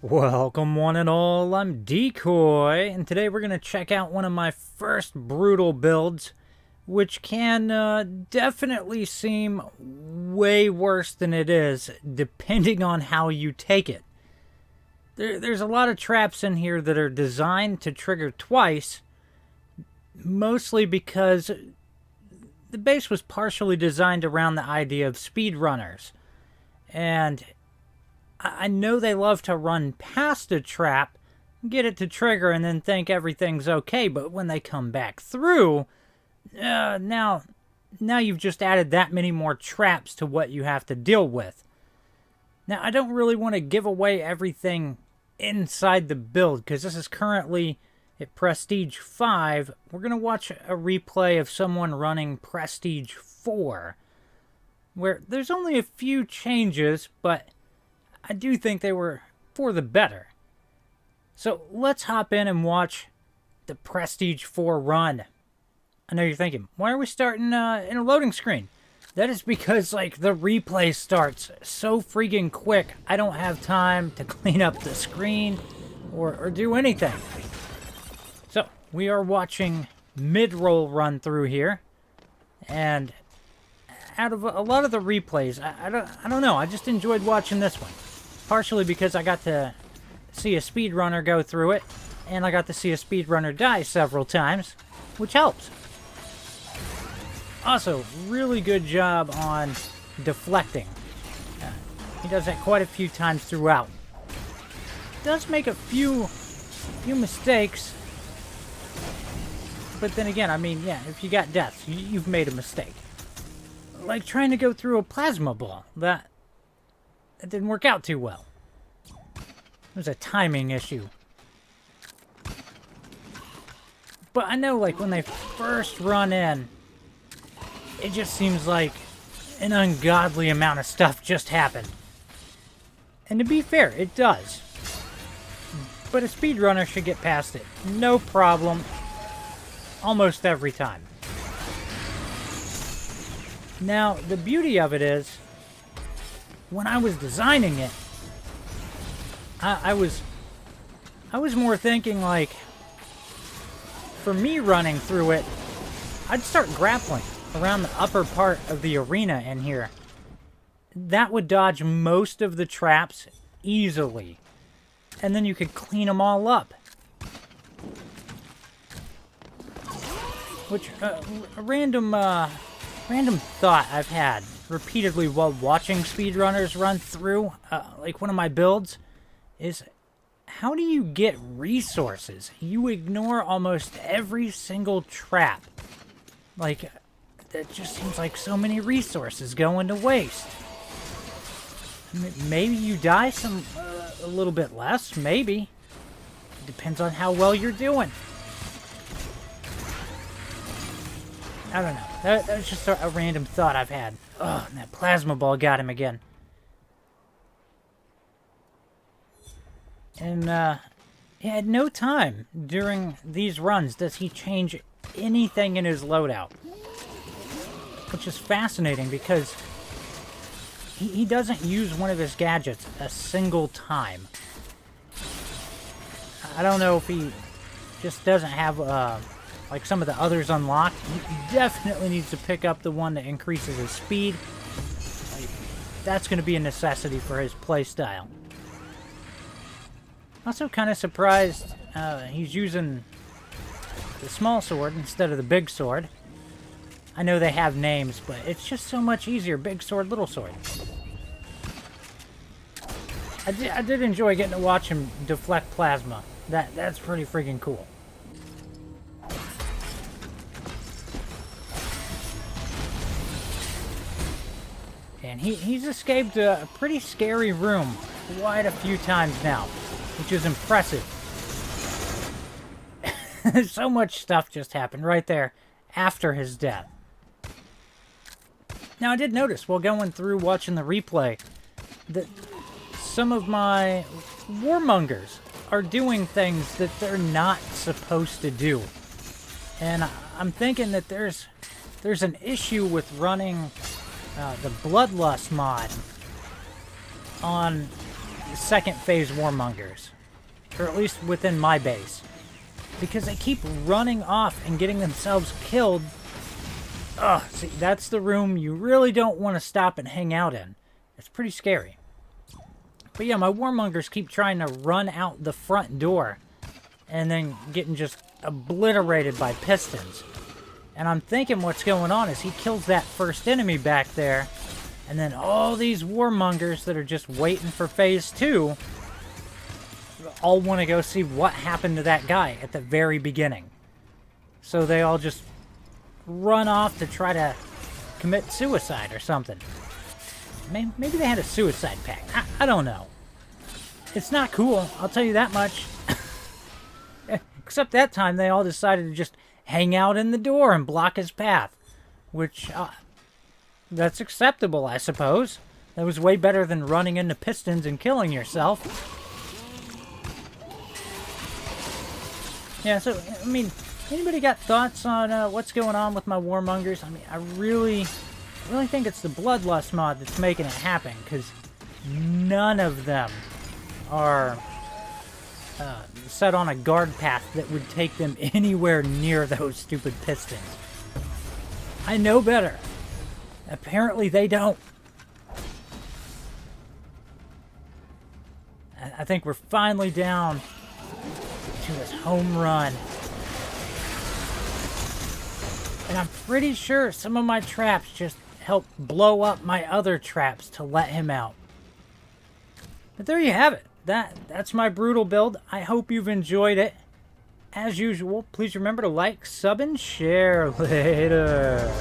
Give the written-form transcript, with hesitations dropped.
Welcome one and all, I'm Decoy, and today we're going to check out one of my first brutal builds, which can definitely seem way worse than it is, depending on how you take it. There's a lot of traps in here that are designed to trigger twice, mostly because the base was partially designed around the idea of speedrunners, and I know they love to run past a trap, get it to trigger, and then think everything's okay, but when they come back through, now you've just added that many more traps to what you have to deal with. Now, I don't really want to give away everything inside the build, because this is currently at Prestige 5. We're going to watch a replay of someone running Prestige 4, where there's only a few changes, but I do think they were for the better. So let's hop in and watch the Prestige 4 run. I know you're thinking, why are we starting in a loading screen? That is because, like, the replay starts so freaking quick, I don't have time to clean up the screen or do anything. So, we are watching mid-roll run through here, and out of a lot of the replays, I don't know, I just enjoyed watching this one. Partially because I got to see a speedrunner go through it, and I got to see a speedrunner die several times, which helps. Also, really good job on deflecting. He does that quite a few times throughout. Does make a few mistakes, but then again, I mean, yeah, if you got deaths, you've made a mistake. Like trying to go through a plasma ball. That didn't work out too well. It was a timing issue. But I know, like, when they first run in, it just seems like an ungodly amount of stuff just happened. And to be fair, it does. But a speedrunner should get past it. No problem. Almost every time. Now, the beauty of it is, when I was designing it, I was more thinking, like, for me running through it, I'd start grappling around the upper part of the arena in here. That would dodge most of the traps easily, and then you could clean them all up. Which, a random thought I've had repeatedly while watching speedrunners run through, like one of my builds, is how do you get resources? You ignore almost every single trap. Like, that just seems like so many resources going to waste. Maybe you die a little bit less, maybe. Depends on how well you're doing. I don't know. That was just a random thought I've had. Oh, and that plasma ball got him again. And, at no time during these runs does he change anything in his loadout. Which is fascinating because he doesn't use one of his gadgets a single time. I don't know if he just doesn't have, like some of the others unlocked. He definitely needs to pick up the one that increases his speed. Like, that's going to be a necessity for his playstyle. Also kind of surprised he's using the small sword instead of the big sword. I know they have names, but it's just so much easier. Big sword, little sword. I did enjoy getting to watch him deflect plasma. That's pretty freaking cool. And he's escaped a pretty scary room quite a few times now, which is impressive. So much stuff just happened right there after his death. Now, I did notice while going through watching the replay that some of my warmongers are doing things that they're not supposed to do. And I'm thinking that there's an issue with running the Bloodlust mod on second phase warmongers. Or at least within my base. Because they keep running off and getting themselves killed. Ugh, see, that's the room you really don't want to stop and hang out in. It's pretty scary. But yeah, my warmongers keep trying to run out the front door. And then getting just obliterated by pistons. And I'm thinking what's going on is he kills that first enemy back there. And then all these warmongers that are just waiting for phase 2 all want to go see what happened to that guy at the very beginning. So they all just run off to try to commit suicide or something. Maybe they had a suicide pact. I don't know. It's not cool, I'll tell you that much. Except that time they all decided to just hang out in the door and block his path. Which, that's acceptable, I suppose. That was way better than running into pistons and killing yourself. Yeah, so, I mean, anybody got thoughts on what's going on with my warmongers? I mean, I really think it's the Bloodlust mod that's making it happen, because none of them are set on a guard path that would take them anywhere near those stupid pistons. I know better. Apparently they don't. I think we're finally down to this home run. And I'm pretty sure some of my traps just helped blow up my other traps to let him out. But there you have it. That's my brutal build. I hope you've enjoyed it. As usual, please remember to like, sub, and share. Later.